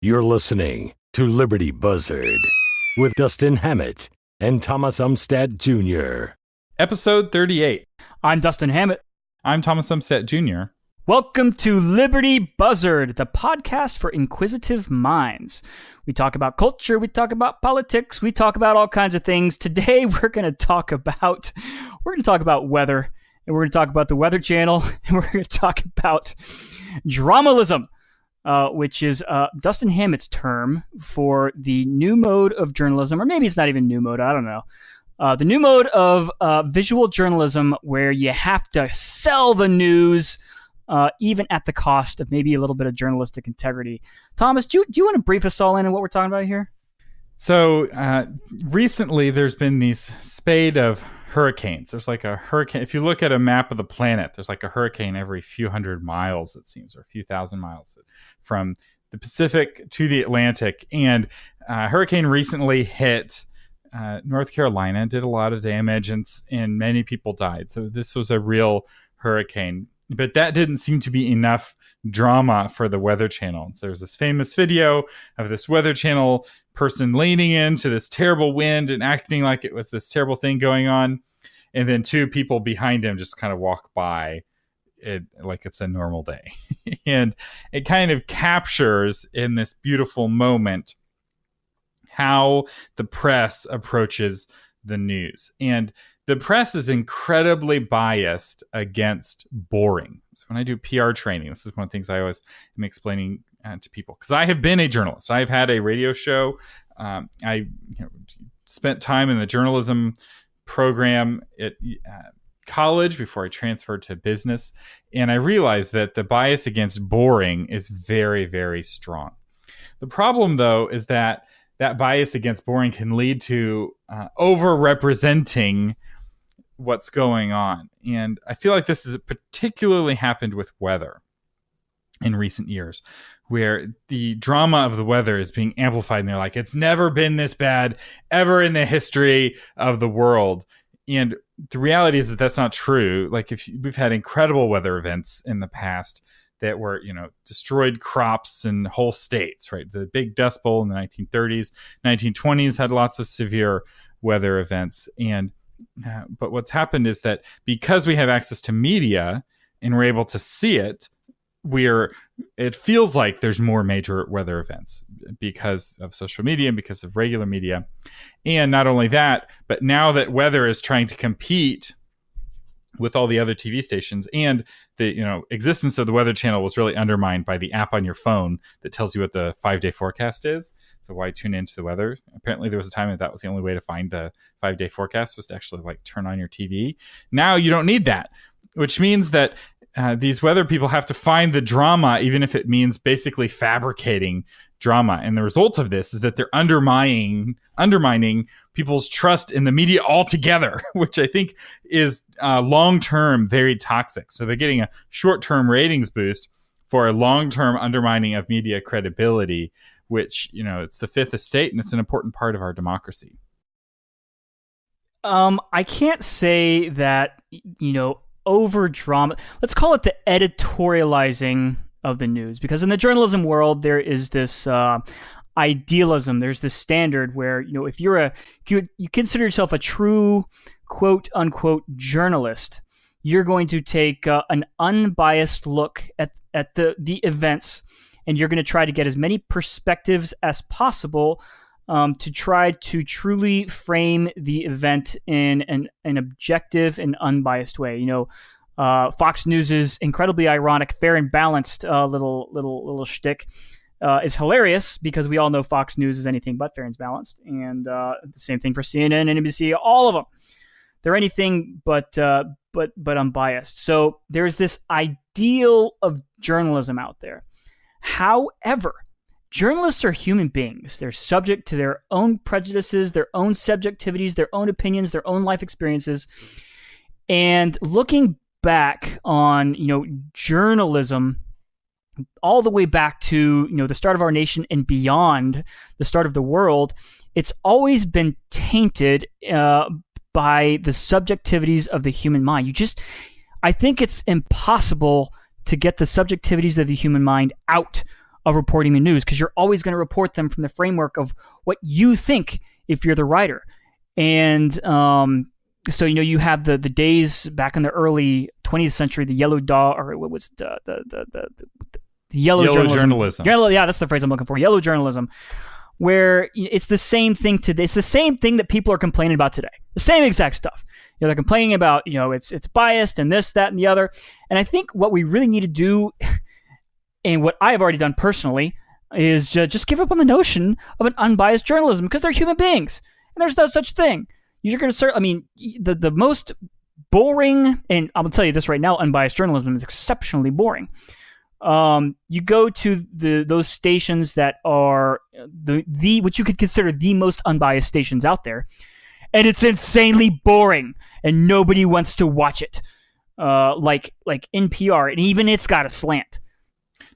You're listening to Liberty Buzzard with Dustin Hammett and Thomas Umstattd Jr. Episode 38. I'm Dustin Hammett. I'm Thomas Umstattd Jr. Welcome to Liberty Buzzard, the podcast for inquisitive minds. We talk about culture, we talk about politics, we talk about all kinds of things. Today we're going to talk about weather, and we're going to talk about the Weather Channel, and we're going to talk about Dramalism, which is Dustin Hammett's term for the new mode of journalism, or maybe it's not even new mode, I don't know. The new mode of visual journalism where you have to sell the news even at the cost of maybe a little bit of journalistic integrity. Thomas, do you want to brief us all in on what we're talking about here? So recently there's been these spate of hurricanes. There's like a hurricane. If you look at a map of the planet, there's like a hurricane every few hundred miles, it seems, or a few thousand miles from the Pacific to the Atlantic. And a hurricane recently hit North Carolina, did a lot of damage, and many people died. So this was a real hurricane. But that didn't seem to be enough drama for the Weather Channel. So there's this famous video of this Weather Channel person leaning into this terrible wind and acting like it was this terrible thing going on. And then two people behind him just kind of walk by it like it's a normal day. And it kind of captures in this beautiful moment how the press approaches the news. And the press is incredibly biased against boring. So when I do PR training, this is one of the things I always am explaining to people, because I have been a journalist. I've had a radio show. I spent time in the journalism program at college before I transferred to business. And I realized that the bias against boring is very, very strong. The problem, though, is that bias against boring can lead to over-representing what's going on. And I feel like this has particularly happened with weather in recent years, where the drama of the weather is being amplified. And they're like, it's never been this bad ever in the history of the world. And the reality is that that's not true. Like, we've had incredible weather events in the past that were, destroyed crops in whole states, right? The big Dust Bowl in the 1930s, 1920s had lots of severe weather events. And but what's happened is that because we have access to media and we're able to see it, it feels like there's more major weather events because of social media and because of regular media. And not only that, but now that weather is trying to compete with all the other TV stations, and the existence of the Weather Channel was really undermined by the app on your phone that tells you what the 5-day forecast is. So why tune into the weather? Apparently there was a time that was the only way to find the 5-day forecast was to actually turn on your TV. Now you don't need that, which means that these weather people have to find the drama, even if it means basically fabricating drama. And the result of this is that they're undermining people's trust in the media altogether, which I think is long-term very toxic. So they're getting a short-term ratings boost for a long-term undermining of media credibility, which, it's the fifth estate and it's an important part of our democracy. I can't say that, over drama. Let's call it the editorializing of the news, because in the journalism world there is this idealism. There's this standard where if you consider yourself a true quote unquote journalist, you're going to take an unbiased look at the events, and you're going to try to get as many perspectives as possible to try to truly frame the event in an objective and unbiased way. Fox News' incredibly ironic, fair and balanced little shtick is hilarious, because we all know Fox News is anything but fair and balanced, and the same thing for CNN and NBC. All of them, they're anything but unbiased. So there's this ideal of journalism out there. However, journalists are human beings. They're subject to their own prejudices, their own subjectivities, their own opinions, their own life experiences. And looking back on, journalism all the way back to, the start of our nation and beyond the start of the world, it's always been tainted by the subjectivities of the human mind. I think it's impossible to get the subjectivities of the human mind out of reporting the news, because you're always going to report them from the framework of what you think if you're the writer. And so, you have the days back in the early 20th century, the yellow dog, or what was it, the yellow journalism. Yeah, that's the phrase I'm looking for. Yellow journalism, where it's the same thing today. It's the same thing that people are complaining about today. The same exact stuff. They're complaining about, it's biased and this, that, and the other. And I think what we really need to do, and what I've already done personally, is just give up on the notion of an unbiased journalism, because they're human beings, and there's no such thing. You're going to the most boring, and I'm going to tell you this right now, unbiased journalism is exceptionally boring. You go to those stations that are the what you could consider the most unbiased stations out there, and it's insanely boring, and nobody wants to watch it. Like NPR, and even it's got a slant.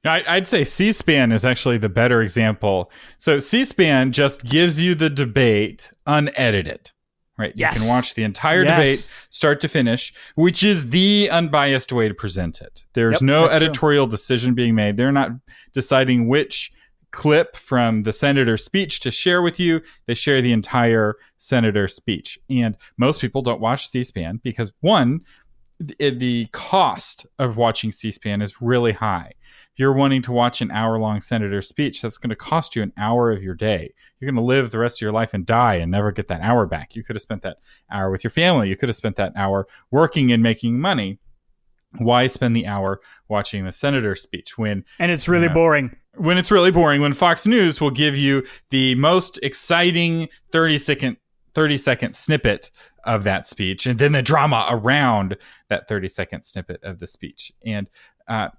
I'd say C-SPAN is actually the better example. So C-SPAN just gives you the debate unedited. Right. Yes. You can watch the entire debate start to finish, which is the unbiased way to present it. There's no editorial decision being made. They're not deciding which clip from the senator's speech to share with you. They share the entire senator's speech. And most people don't watch C-SPAN because, one, the cost of watching C-SPAN is really high. If you're wanting to watch an hour-long senator's speech, that's going to cost you an hour of your day. You're going to live the rest of your life and die and never get that hour back. You could have spent that hour with your family. You could have spent that hour working and making money. Why spend the hour watching the senator's speech and it's really boring? When it's really boring, when Fox News will give you the most exciting 30-second snippet of that speech, and then the drama around that 30-second snippet of the speech. And I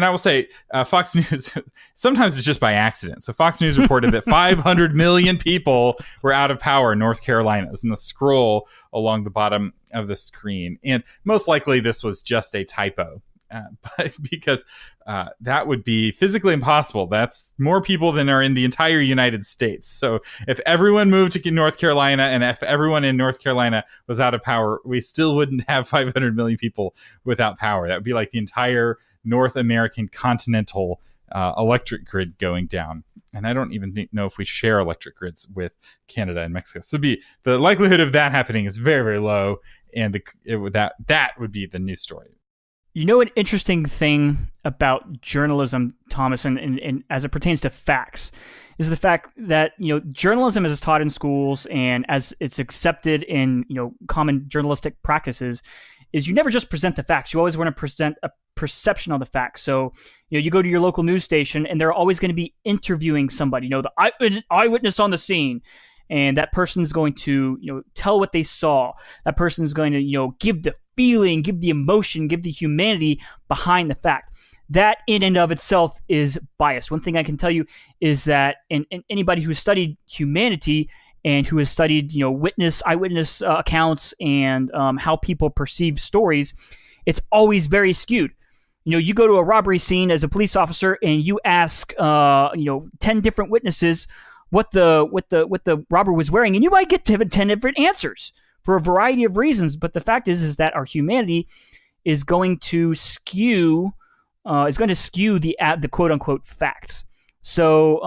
will say, Fox News, sometimes it's just by accident. So Fox News reported that 500 million people were out of power in North Carolina. It was in the scroll along the bottom of the screen. And most likely this was just a typo. But because that would be physically impossible. That's more people than are in the entire United States. So if everyone moved to North Carolina, and if everyone in North Carolina was out of power, we still wouldn't have 500 million people without power. That would be like the entire North American continental electric grid going down. And I don't even know if we share electric grids with Canada and Mexico. So the likelihood of that happening is very, very low. And that would be the news story. An interesting thing about journalism, Thomas, and as it pertains to facts, is the fact that, journalism as it's taught in schools and as it's accepted in, common journalistic practices, is you never just present the facts. You always want to present a perception of the facts. So, you go to your local news station and they're always going to be interviewing somebody, the eyewitness on the scene. And that person's going to, tell what they saw. That person's going to, give the feeling, give the emotion, give the humanity behind the fact. That in and of itself is bias. One thing I can tell you is that and anybody who has studied humanity and who has studied, eyewitness accounts and how people perceive stories, it's always very skewed. You go to a robbery scene as a police officer and you ask, 10 different witnesses what the robber was wearing, and you might get 10 different answers for a variety of reasons. But the fact is that our humanity is going to skew the quote unquote facts. So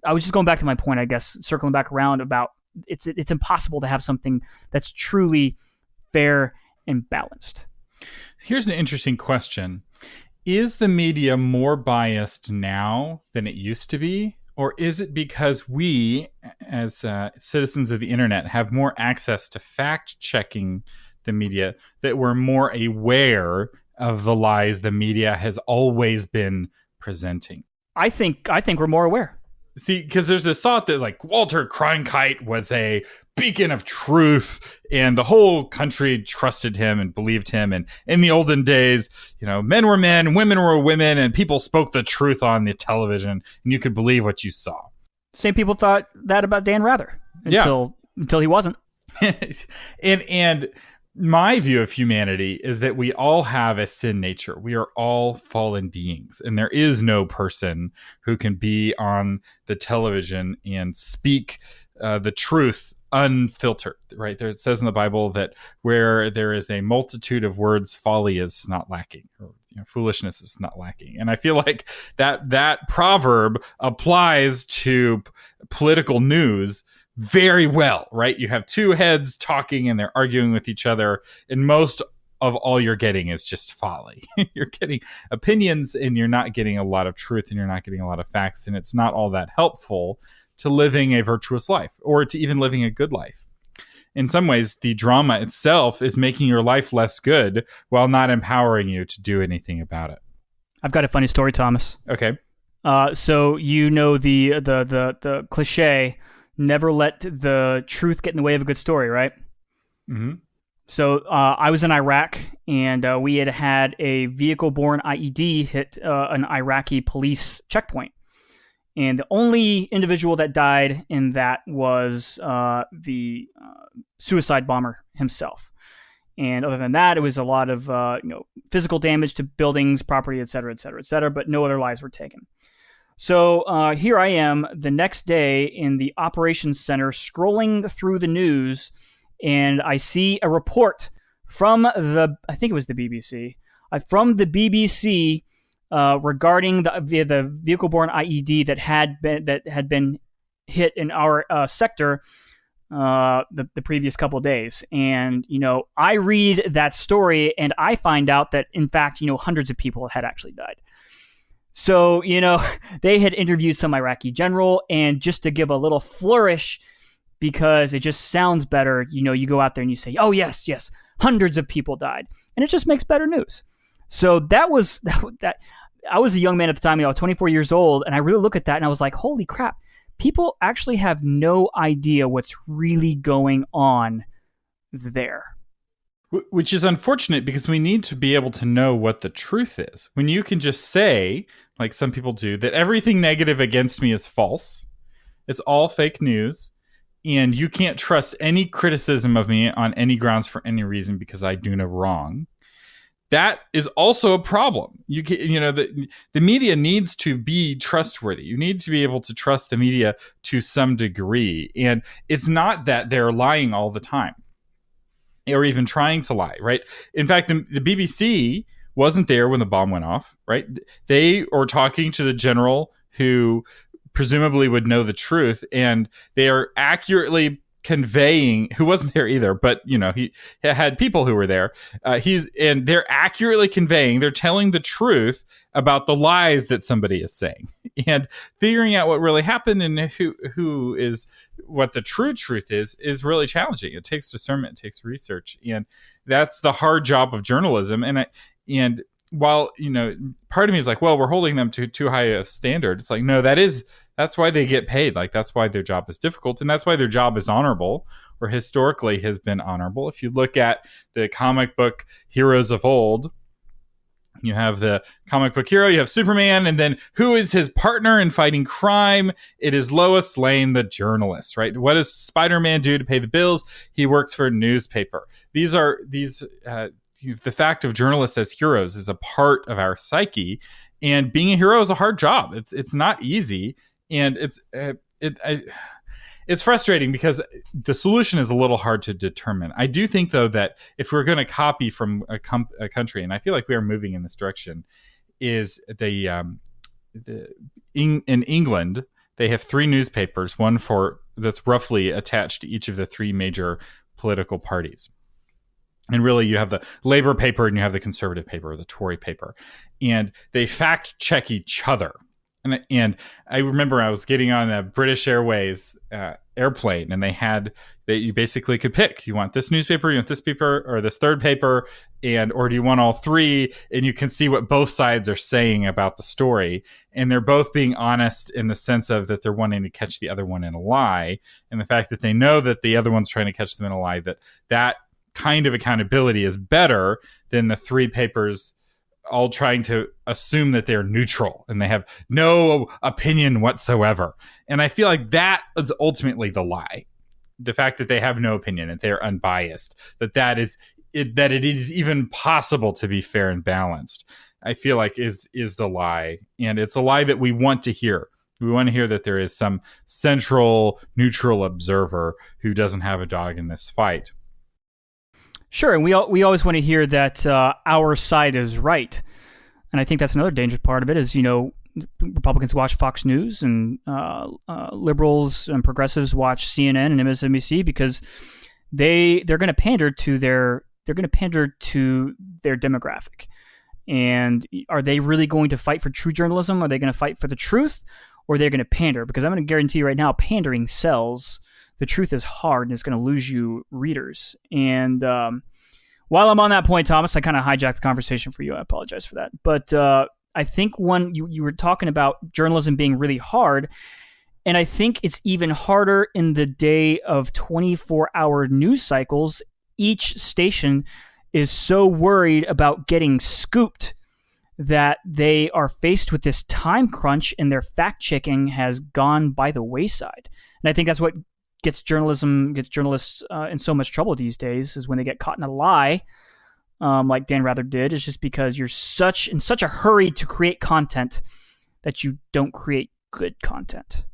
I was just going back to my point, I guess, circling back around about it's impossible to have something that's truly fair and balanced. Here's an interesting question. Is the media more biased now than it used to be? Or is it because we, as citizens of the internet, have more access to fact-checking the media, that we're more aware of the lies the media has always been presenting? I think we're more aware. See, because there's this thought that like Walter Cronkite was a beacon of truth and the whole country trusted him and believed him. And in the olden days, men were men, women were women, and people spoke the truth on the television and you could believe what you saw. Same people thought that about Dan Rather until he wasn't. and my view of humanity is that we all have a sin nature. We are all fallen beings, and there is no person who can be on the television and speak the truth unfiltered, right? It says in the Bible that where there is a multitude of words, folly is not lacking. Or, foolishness is not lacking. And I feel like that proverb applies to political news very well, right? You have two heads talking and they're arguing with each other, and most of all you're getting is just folly. You're getting opinions and you're not getting a lot of truth and you're not getting a lot of facts, and it's not all that helpful to living a virtuous life or to even living a good life. In some ways, the drama itself is making your life less good while not empowering you to do anything about it. I've got a funny story, Thomas. Okay. So the cliche, never let the truth get in the way of a good story, right? Mm-hmm. So I was in Iraq, and we had a vehicle-borne IED hit an Iraqi police checkpoint. And the only individual that died in that was the suicide bomber himself. And other than that, it was a lot of physical damage to buildings, property, et cetera, but no other lives were taken. So here I am the next day in the operations center scrolling through the news, and I see a report from I think it was the BBC, regarding the vehicle-borne IED that had been hit in our sector the previous couple of days. And I read that story and I find out that in fact hundreds of people had actually died. So they had interviewed some Iraqi general, and just to give a little flourish, because it just sounds better, you go out there and you say, oh yes, hundreds of people died, and it just makes better news. So that I was a young man at the time, 24 years old, and I really look at that and I was like, holy crap, people actually have no idea what's really going on there. Which is unfortunate, because we need to be able to know what the truth is. When you can just say, like some people do, that everything negative against me is false, it's all fake news, and you can't trust any criticism of me on any grounds for any reason because I do no wrong. That is also a problem. The media needs to be trustworthy. You need to be able to trust the media to some degree. And it's not that they're lying all the time or even trying to lie, right? In fact, the BBC wasn't there when the bomb went off, right? They were talking to the general who presumably would know the truth, and they are accurately conveying, who wasn't there either, but he had people who were there. And they're accurately conveying, they're telling the truth about the lies that somebody is saying, and figuring out what really happened and who is what the true truth is really challenging. It takes discernment, it takes research, and that's the hard job of journalism. And while part of me is like, well, we're holding them to too high a standard. It's like, no, that's why they get paid. Like, that's why their job is difficult, and that's why their job is honorable, or historically has been honorable. If you look at the comic book heroes of old, you have the comic book hero, you have Superman, and then who is his partner in fighting crime? It is Lois Lane, the journalist, right? What does Spider-Man do to pay the bills? He works for a newspaper. The fact of journalists as heroes is a part of our psyche, and being a hero is a hard job. It's not easy, and it's frustrating because the solution is a little hard to determine. I do think, though, that if we're going to copy from a country, and I feel like we are moving in this direction, is in England they have 3 newspapers, one that's roughly attached to each of the 3 major political parties. And really, you have the Labour paper and you have the Conservative paper, or the Tory paper, and they fact check each other. And I remember I was getting on a British Airways airplane, and you basically could pick. You want this newspaper, you want this paper, or this third paper, or do you want all 3? And you can see what both sides are saying about the story, and they're both being honest in the sense of that they're wanting to catch the other one in a lie, and the fact that they know that the other one's trying to catch them in a lie. That kind of accountability is better than the 3 papers all trying to assume that they're neutral and they have no opinion whatsoever. And I feel like that is ultimately the lie. The fact that they have no opinion and they're unbiased, that it is even possible to be fair and balanced, I feel like is the lie. And it's a lie that we want to hear. We want to hear that there is some central neutral observer who doesn't have a dog in this fight. Sure, and we always want to hear that our side is right. And I think that's another dangerous part of it is, Republicans watch Fox News and liberals and progressives watch CNN and MSNBC because they're going to pander to their demographic. And are they really going to fight for true journalism? Are they going to fight for the truth, or are they going to pander? Because I'm going to guarantee you right now, pandering sells. The truth is hard, and it's going to lose you readers. And while I'm on that point, Thomas, I kind of hijacked the conversation for you. I apologize for that. But I think you were talking about journalism being really hard, and I think it's even harder in the day of 24-hour news cycles. Each station is so worried about getting scooped that they are faced with this time crunch, and their fact-checking has gone by the wayside. And I think that's what gets journalists in so much trouble these days, is when they get caught in a lie, like Dan Rather did, is just because you're in such a hurry to create content that you don't create good content.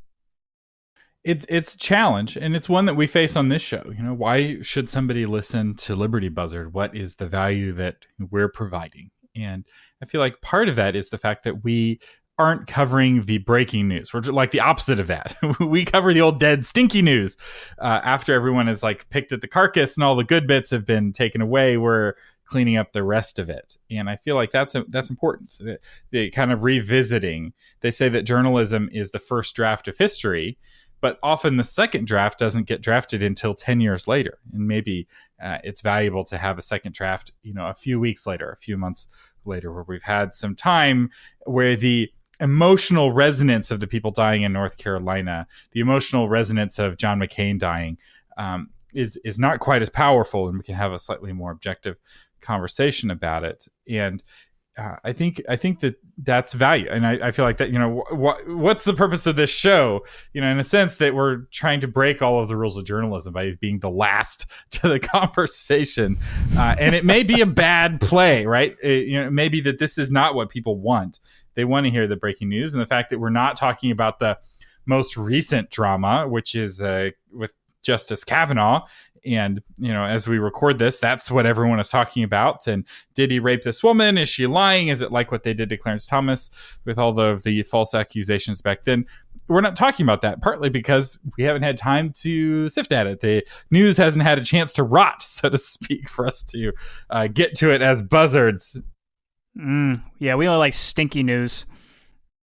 It's a challenge, and it's one that we face on this show. Why should somebody listen to Liberty Buzzard? What is the value that we're providing? And I feel like part of that is the fact that we aren't covering the breaking news. We're like the opposite of that. We cover the old dead stinky news. After everyone has picked at the carcass and all the good bits have been taken away, we're cleaning up the rest of it. And I feel like that's important. The kind of revisiting. They say that journalism is the first draft of history, but often the second draft doesn't get drafted until 10 years later. And maybe it's valuable to have a second draft, a few weeks later, a few months later, where we've had some time where the emotional resonance of the people dying in North Carolina, the emotional resonance of John McCain dying, is not quite as powerful, and we can have a slightly more objective conversation about it. And I think that's value, and I feel like that. What's the purpose of this show? In a sense that we're trying to break all of the rules of journalism by being the last to the conversation, and it may be a bad play, right? Maybe that this is not what people want. They want to hear the breaking news, and the fact that we're not talking about the most recent drama, which is with Justice Kavanaugh. And, as we record this, that's what everyone is talking about. And did he rape this woman? Is she lying? Is it like what they did to Clarence Thomas with all the false accusations back then? We're not talking about that, partly because we haven't had time to sift at it. The news hasn't had a chance to rot, so to speak, for us to get to it as buzzards. Yeah, we only like stinky news.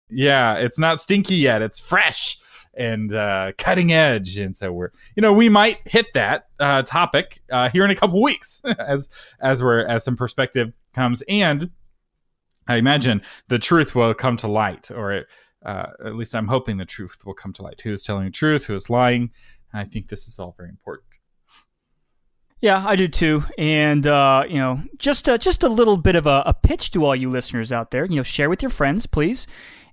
Yeah, it's not stinky yet. It's fresh and cutting edge, and so we might hit that topic here in a couple weeks as some perspective comes, and I imagine the truth will come to light, or at least I'm hoping the truth will come to light. Who is telling the truth? Who is lying? I think this is all very important. Yeah, I do too. And just a little bit of a pitch to all you listeners out there. Share with your friends, please.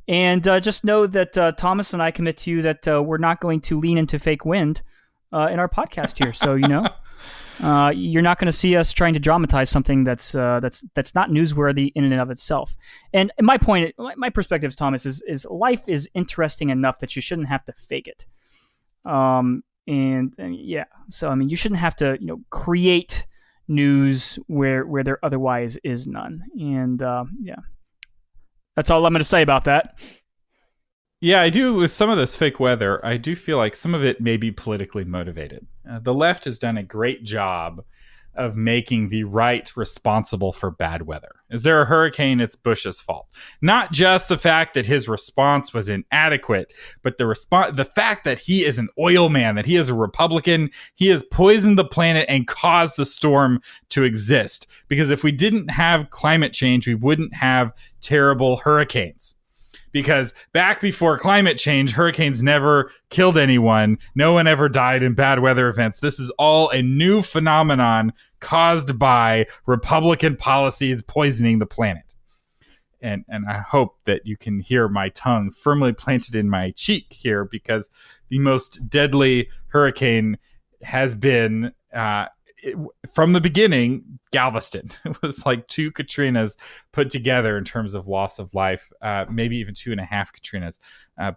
And just know that Thomas and I commit to you that we're not going to lean into fake wind in our podcast here. So you're not going to see us trying to dramatize something that's not newsworthy in and of itself. And my point, my perspective, Thomas, is life is interesting enough that you shouldn't have to fake it. And yeah, so you shouldn't have to create news where there otherwise is none. And yeah. That's all I'm going to say about that. Yeah, I do. With some of this fake weather, I do feel like some of it may be politically motivated. The left has done a great job of making the right responsible for bad weather. Is there a hurricane? It's Bush's fault. Not just the fact that his response was inadequate, but the fact that he is an oil man, that he is a Republican, he has poisoned the planet and caused the storm to exist. Because if we didn't have climate change, we wouldn't have terrible hurricanes. Because back before climate change, hurricanes never killed anyone. No one ever died in bad weather events. This is all a new phenomenon caused by Republican policies poisoning the planet. And I hope that you can hear my tongue firmly planted in my cheek here, because the most deadly hurricane has been, from the beginning, Galveston. It was like 2 Katrinas put together in terms of loss of life, maybe even 2.5 Katrinas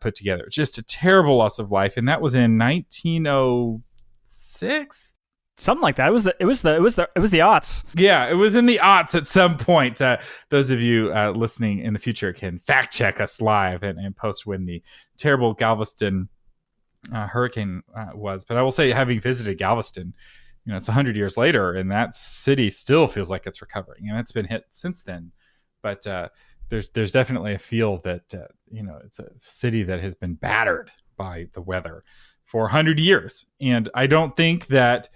put together. Just a terrible loss of life. And that was in 1906? Something like that. It was the aughts. Yeah, it was in the aughts at some point. Those of you listening in the future can fact check us live and post when the terrible Galveston hurricane was. But I will say, having visited Galveston, it's 100 years later, and that city still feels like it's recovering, and it's been hit since then. But there's definitely a feel that it's a city that has been battered by the weather for 100 years, and I don't think that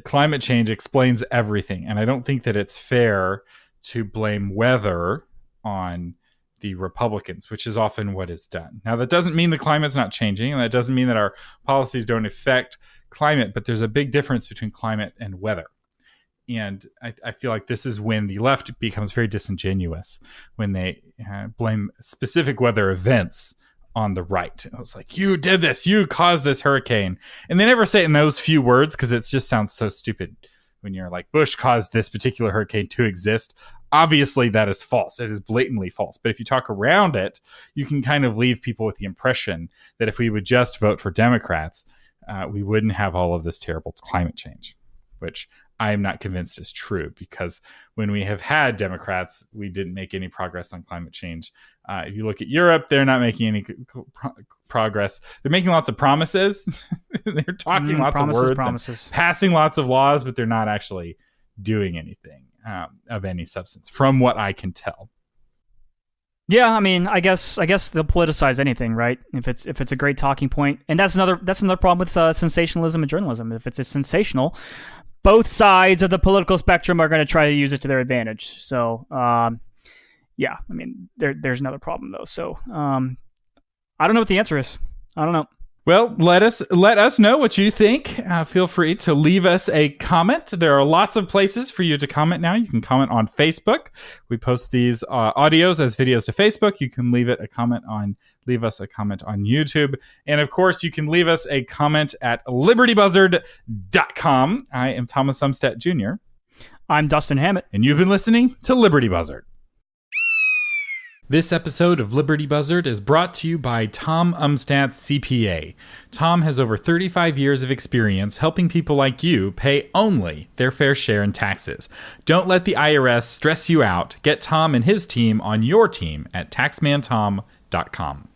climate change explains everything, and I don't think that it's fair to blame weather on the Republicans, which is often what is done. Now, that doesn't mean the climate's not changing, and that doesn't mean that our policies don't affect climate, but there's a big difference between climate and weather. And I feel like this is when the left becomes very disingenuous, when they blame specific weather events on the right. I was like, you did this, you caused this hurricane. And they never say it in those few words because it just sounds so stupid when you're like, Bush caused this particular hurricane to exist. Obviously, that is false. It is blatantly false. But if you talk around it, you can kind of leave people with the impression that if we would just vote for Democrats, we wouldn't have all of this terrible climate change, which I am not convinced is true, because when we have had Democrats, we didn't make any progress on climate change. If you look at Europe, they're not making any progress. They're making lots of promises. They're talking lots of words, and passing lots of laws, but they're not actually doing anything of any substance, from what I can tell. Yeah, I mean, I guess they'll politicize anything, right? If it's a great talking point, and that's another problem with sensationalism and journalism. If it's sensational, both sides of the political spectrum are going to try to use it to their advantage. So, yeah, I mean, there's another problem though. So, I don't know what the answer is. I don't know. Well, let us know what you think. Feel free to leave us a comment. There are lots of places for you to comment now. You can comment on Facebook. We post these audios as videos to Facebook. You can leave us a comment on YouTube. And of course, you can leave us a comment at libertybuzzard.com. I am Thomas Umstattd Jr. I'm Dustin Hammett. And you've been listening to Liberty Buzzard. This episode of Liberty Buzzard is brought to you by Tom Umstattd, CPA. Tom has over 35 years of experience helping people like you pay only their fair share in taxes. Don't let the IRS stress you out. Get Tom and his team on your team at taxmantom.com.